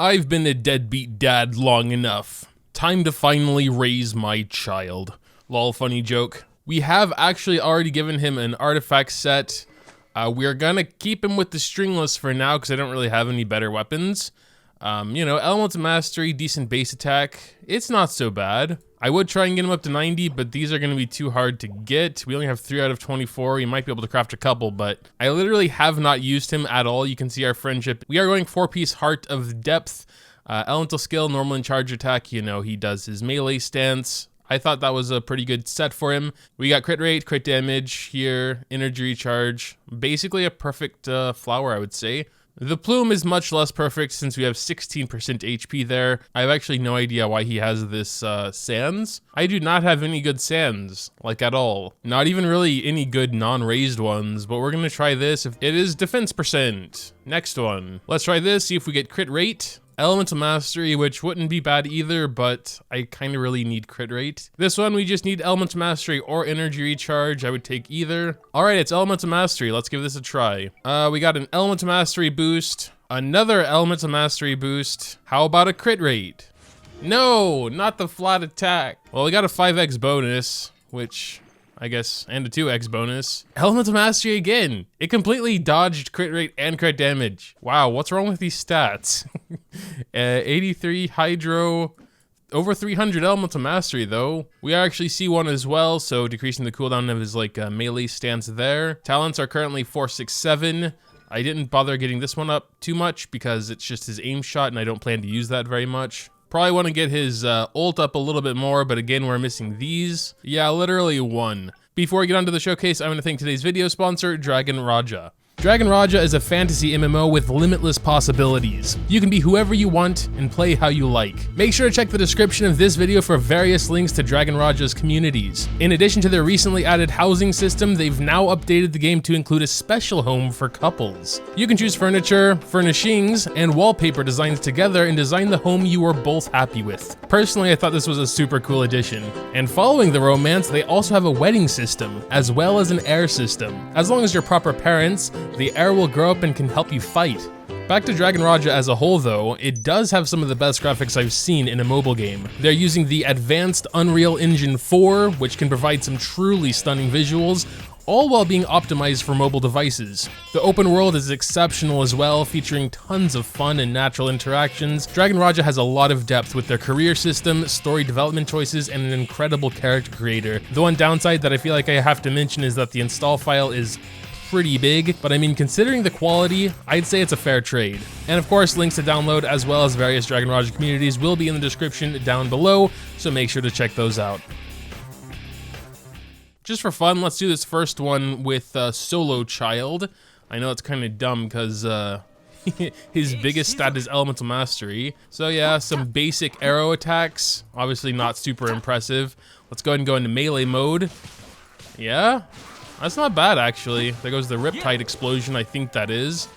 I've been a deadbeat dad long enough. Time to finally raise my child. Lol, funny joke. We have actually already given him an artifact set. We're gonna keep him with the stringless for now because I don't really have any better weapons. You know, Elemental Mastery, decent base attack. It's not so bad. I would try and get him up to 90, but these are gonna be too hard to get. We only have 3 out of 24. You might be able to craft a couple, but I literally have not used him at all. You can see our friendship. We are going 4-piece Heart of Depth. Elemental skill, normal and charge attack. You know, he does his melee stance. I thought that was a pretty good set for him. We got crit rate, crit damage here, energy recharge. Basically a perfect flower, I would say. The plume is much less perfect since we have 16% HP there. I have actually no idea why he has this sands. I do not have any good sands, like at all. Not even really any good non-raised ones, but we're gonna try this. It is defense percent. Next one. Let's try this, see if we get crit rate. Elemental Mastery, which wouldn't be bad either, but I kind of really need crit rate. This one, we just need Elemental Mastery or Energy Recharge. I would take either. All right, it's Elemental Mastery. Let's give this a try. We got an Elemental Mastery boost, another Elemental Mastery boost. How about a crit rate? No, not the flat attack. Well, we got a 5x bonus, which I guess, and a 2x bonus. Elemental Mastery again. It completely dodged crit rate and crit damage. Wow, what's wrong with these stats? 83 Hydro, over 300 Elemental Mastery though. We actually C1 as well, so decreasing the cooldown of his melee stance there. Talents are currently 4, 6, 7. I didn't bother getting this one up too much because it's just his aim shot and I don't plan to use that very much. Probably want to get his ult up a little bit more, but again, we're missing these. Yeah, literally 1. Before we get on to the showcase, I want to thank today's video sponsor, Dragon Raja. Dragon Raja is a fantasy MMO with limitless possibilities. You can be whoever you want and play how you like. Make sure to check the description of this video for various links to Dragon Raja's communities. In addition to their recently added housing system, they've now updated the game to include a special home for couples. You can choose furniture, furnishings, and wallpaper designs together and design the home you are both happy with. Personally, I thought this was a super cool addition. And following the romance, they also have a wedding system, as well as an heir system. As long as you're proper parents, the heir will grow up and can help you fight. Back to Dragon Raja as a whole though, it does have some of the best graphics I've seen in a mobile game. They're using the advanced Unreal Engine 4, which can provide some truly stunning visuals, all while being optimized for mobile devices. The open world is exceptional as well, featuring tons of fun and natural interactions. Dragon Raja has a lot of depth with their career system, story development choices, and an incredible character creator. The one downside that I feel like I have to mention is that the install file is pretty big, but I mean, considering the quality, I'd say it's a fair trade. And of course, links to download as well as various Dragon Raja communities will be in the description down below, so make sure to check those out. Just for fun, let's do this first one with Solo Childe. I know it's kind of dumb because his biggest stat is Elemental Mastery. So yeah, some basic arrow attacks, obviously not super impressive. Let's go ahead and go into melee mode. Yeah. That's not bad, actually. There goes the Riptide explosion, I think that is.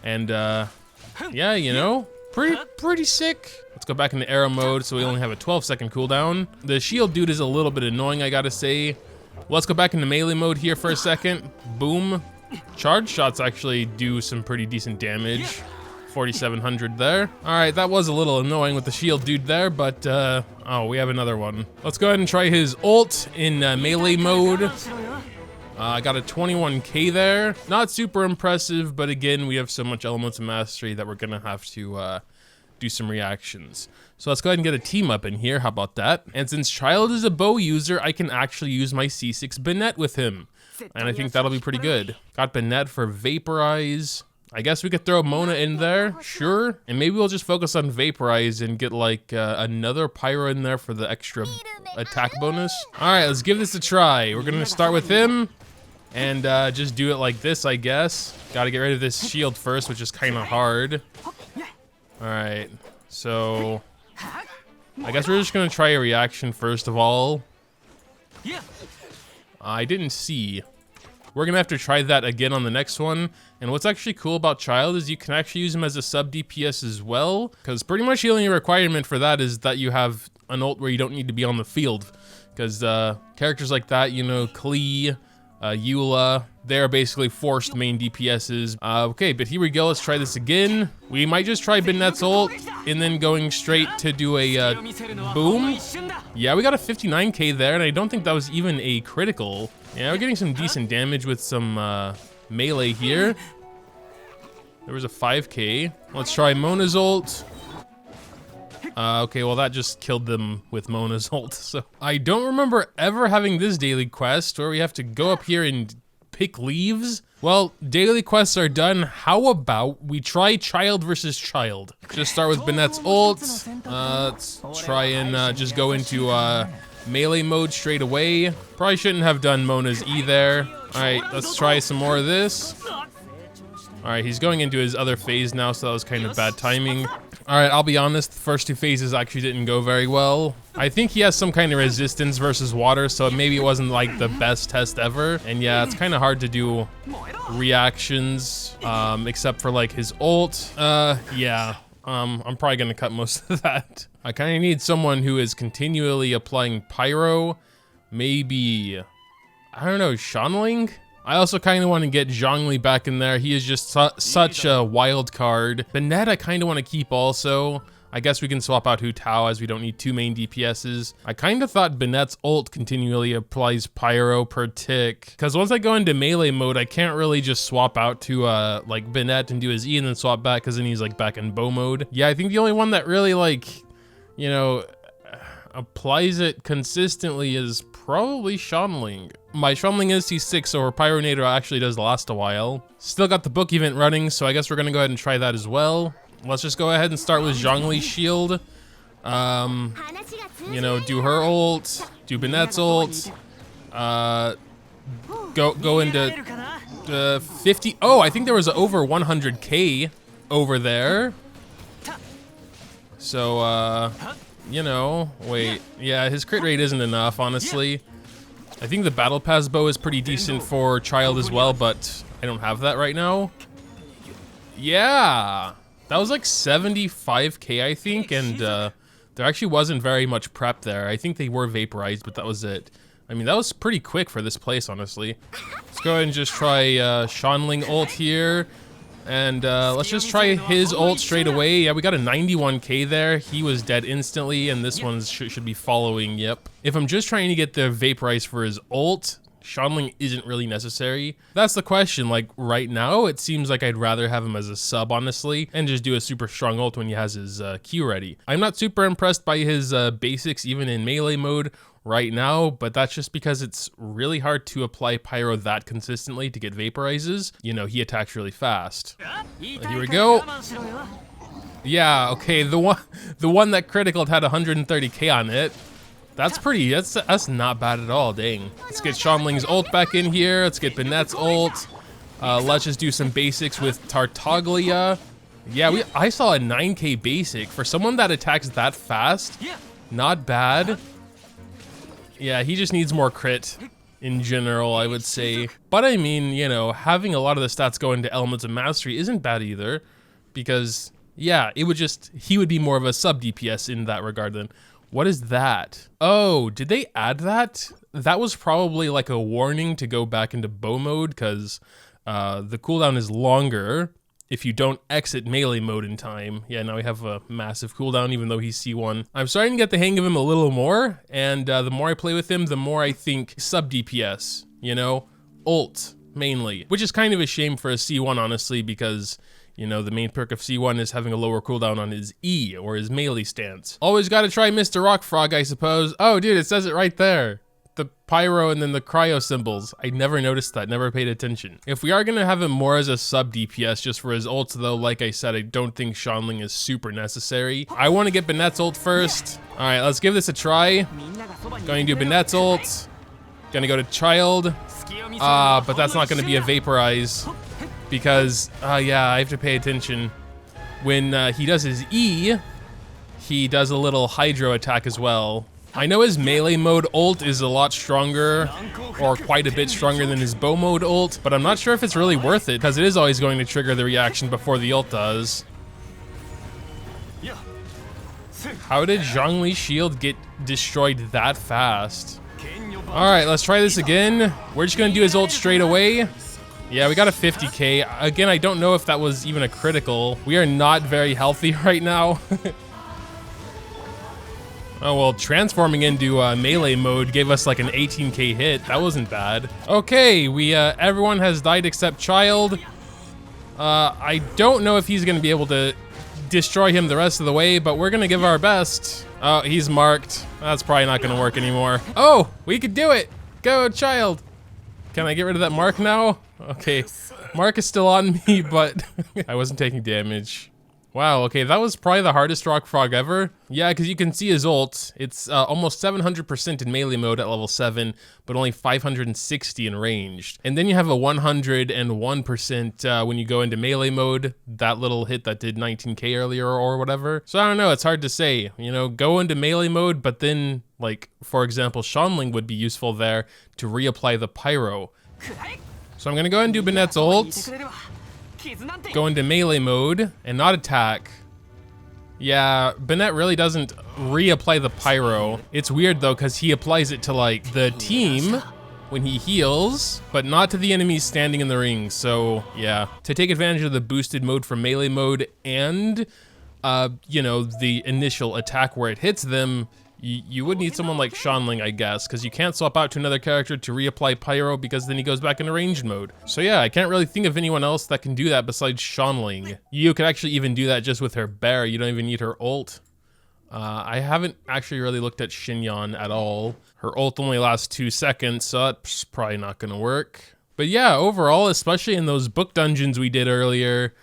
And, yeah, you know, pretty sick. Let's go back into arrow mode, so we only have a 12-second cooldown. The shield dude is a little bit annoying, I gotta say. Let's go back into melee mode here for a second. Boom. Charge shots actually do some pretty decent damage. 4,700 there. All right, that was a little annoying with the shield dude there, but, oh, we have another one. Let's go ahead and try his ult in melee mode. I got a 21k there. Not super impressive, but again, we have so much Elemental Mastery that we're gonna have to do some reactions. So let's go ahead and get a team up in here. How about that? And since Childe is a bow user, I can actually use my C6 Bayonet with him. And I think that'll be pretty good. Got Bayonet for Vaporize. I guess we could throw Mona in there, sure. And maybe we'll just focus on Vaporize and get like another Pyro in there for the extra attack bonus. All right, let's give this a try. We're gonna start with him. And just do it like this, I guess. Gotta get rid of this shield first, which is kind of hard. Alright, so I guess we're just gonna try a reaction first of all. I didn't see. We're gonna have to try that again on the next one. And what's actually cool about Childe is you can actually use him as a sub DPS as well, because pretty much the only requirement for that is that you have an ult where you don't need to be on the field. Because characters like that, you know, Klee, Eula, they're basically forced main DPSs. Okay, but here we go. Let's try this again. We might just try Bayonet's ult. and then going straight to do a boom. Yeah, we got a 59k there, and I don't think that was even a critical. Yeah, we're getting some decent damage with some melee here. There was a 5k. Let's try Mona's ult. Okay, well that just killed them with Mona's ult. So I don't remember ever having this daily quest where we have to go up here and pick leaves. Well, daily quests are done. How about we try Childe versus Childe? Just start with Banette's ult. Let's try and just go into melee mode straight away. Probably shouldn't have done Mona's E there. All right, let's try some more of this. All right, he's going into his other phase now, so that was kind of bad timing. All right, I'll be honest, the first two phases actually didn't go very well. I think he has some kind of resistance versus water, so maybe it wasn't like the best test ever. And yeah, it's kind of hard to do reactions, except for like his ult. Yeah, I'm probably gonna cut most of that. I kind of need someone who is continually applying pyro. Maybe, I don't know, Shanling? I also kind of want to get Zhongli back in there. He is just such a wild card. Banette I kind of want to keep also. I guess we can swap out Hu Tao as we don't need two main DPSs. I kind of thought Banette's ult continually applies pyro per tick. Because once I go into melee mode, I can't really just swap out to like Banette and do his E and then swap back because then he's like back in bow mode. Yeah, I think the only one that really like, you know, applies it consistently is probably Shanling. My Shanling is C6, so her Pyronator actually does last a while. Still got the book event running, so I guess we're gonna go ahead and try that as well. Let's just go ahead and start with Zhongli's shield. You know, do her ult, do Banette's ult. Go into 50. Oh, I think there was over 100k over there. So, you know, wait, yeah, his crit rate isn't enough, honestly. I think the Battle Pass bow is pretty decent for Childe as well, but I don't have that right now. Yeah, that was like 75k, I think, and there actually wasn't very much prep there. I think they were vaporized, but that was it. I mean, that was pretty quick for this place, honestly. Let's go ahead and just try Shanling ult here. And let's just try his ult straight away. Yeah, we got a 91k there. He was dead instantly, and this one should be following, yep. If I'm just trying to get the vaporize for his ult, Shanling isn't really necessary. That's the question, like right now, it seems like I'd rather have him as a sub, honestly, and just do a super strong ult when he has his Q ready. I'm not super impressed by his basics, even in melee mode right now, but that's just because it's really hard to apply pyro that consistently to get vaporizes. You know, he attacks really fast. Here we go. Yeah, okay, the one that critical had 130k on it. That's pretty, that's not bad at all, dang. Let's get Shanling's ult back in here. Let's get Banette's ult. Let's just do some basics with Tartaglia. Yeah, I saw a 9k basic. For someone that attacks that fast, not bad. Yeah, he just needs more crit in general, I would say. But I mean, you know, having a lot of the stats go into Elements of Mastery isn't bad either. Because, yeah, he would be more of a sub DPS in that regard then. What is that? Oh, did they add that? That was probably like a warning to go back into bow mode because the cooldown is longer if you don't exit melee mode in time. Yeah, now we have a massive cooldown even though he's C1. I'm starting to get the hang of him a little more, and the more I play with him, the more I think sub DPS, you know? Ult, mainly. Which is kind of a shame for a C1, honestly, because you know, the main perk of C1 is having a lower cooldown on his E, or his melee stance. Always gotta try Mr. Rock Frog, I suppose. Oh, dude, it says it right there. The pyro and then the cryo symbols. I never noticed that, never paid attention. If we are gonna have him more as a sub DPS just for his ults though, like I said, I don't think Shanling is super necessary. I wanna get Banette's ult first. All right, let's give this a try. Going to do Banette's ult. Gonna go to Childe. But that's not gonna be a vaporize. Because, yeah, I have to pay attention. When he does his E, he does a little hydro attack as well. I know his melee mode ult is a lot stronger, or quite a bit stronger than his bow mode ult, but I'm not sure if it's really worth it, because it is always going to trigger the reaction before the ult does. How did Zhongli's shield get destroyed that fast? Alright, let's try this again. We're just gonna do his ult straight away. Yeah, we got a 50k. Again, I don't know if that was even a critical. We are not very healthy right now. Oh, well, transforming into melee mode gave us like an 18k hit. That wasn't bad. Okay, everyone has died except Childe. I don't know if he's gonna be able to destroy him the rest of the way, but we're gonna give our best. Oh, he's marked. That's probably not gonna work anymore. Oh, we could do it. Go, Childe. Can I get rid of that mark now? Okay, mark is still on me, but I wasn't taking damage. Wow, okay, that was probably the hardest rock frog ever. Yeah, because you can see his ult. It's almost 700% in melee mode at level 7, but only 560 in ranged. And then you have a 101% when you go into melee mode, that little hit that did 19k earlier or whatever. So I don't know, it's hard to say. You know, go into melee mode, but then, like, for example, Shanling would be useful there to reapply the pyro. So I'm gonna go ahead and do Banette's ult. Go into melee mode and not attack. Yeah, Banette really doesn't reapply the pyro. It's weird though, because he applies it to like the team when he heals, but not to the enemies standing in the ring. So yeah, to take advantage of the boosted mode from melee mode and you know, the initial attack where it hits them, you would need someone like Shanling, I guess, because you can't swap out to another character to reapply pyro because then he goes back into ranged mode. So yeah, I can't really think of anyone else that can do that besides Shanling. You could actually even do that just with her bear. You don't even need her ult. I haven't actually really looked at Xinyan at all. Her ult only lasts 2 seconds, so that's probably not gonna work. But yeah, overall, especially in those book dungeons we did earlier,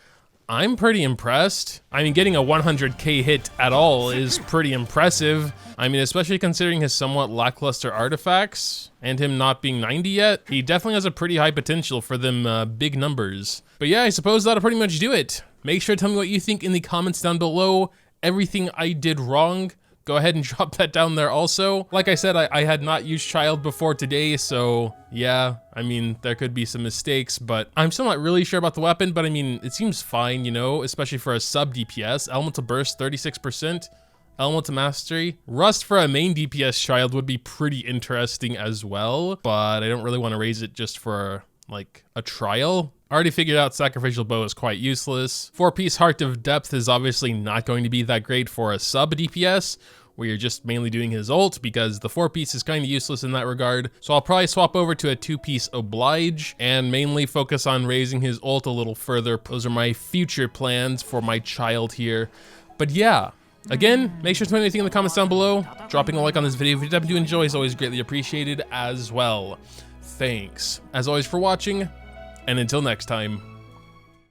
I'm pretty impressed. I mean, getting a 100k hit at all is pretty impressive. I mean, especially considering his somewhat lackluster artifacts and him not being 90 yet, he definitely has a pretty high potential for them big numbers. But yeah, I suppose that'll pretty much do it. Make sure to tell me what you think in the comments down below. Everything I did wrong, go ahead and drop that down there also. Like I said, I had not used Childe before today, so yeah, I mean, there could be some mistakes, but I'm still not really sure about the weapon, but I mean, it seems fine, you know, especially for a sub DPS. Elemental Burst, 36%. Elemental Mastery. Rust for a main DPS Childe would be pretty interesting as well, but I don't really want to raise it just for like a trial. Already figured out Sacrificial Bow is quite useless. 4-piece Heart of Depth is obviously not going to be that great for a sub DPS, where you're just mainly doing his ult, because the 4-piece is kind of useless in that regard. So I'll probably swap over to a 2-piece Oblige and mainly focus on raising his ult a little further. Those are my future plans for my Childe here. But yeah, again, make sure to put anything in the comments down below. Dropping a like on this video if you do enjoy is always greatly appreciated as well. Thanks, as always, for watching, and until next time.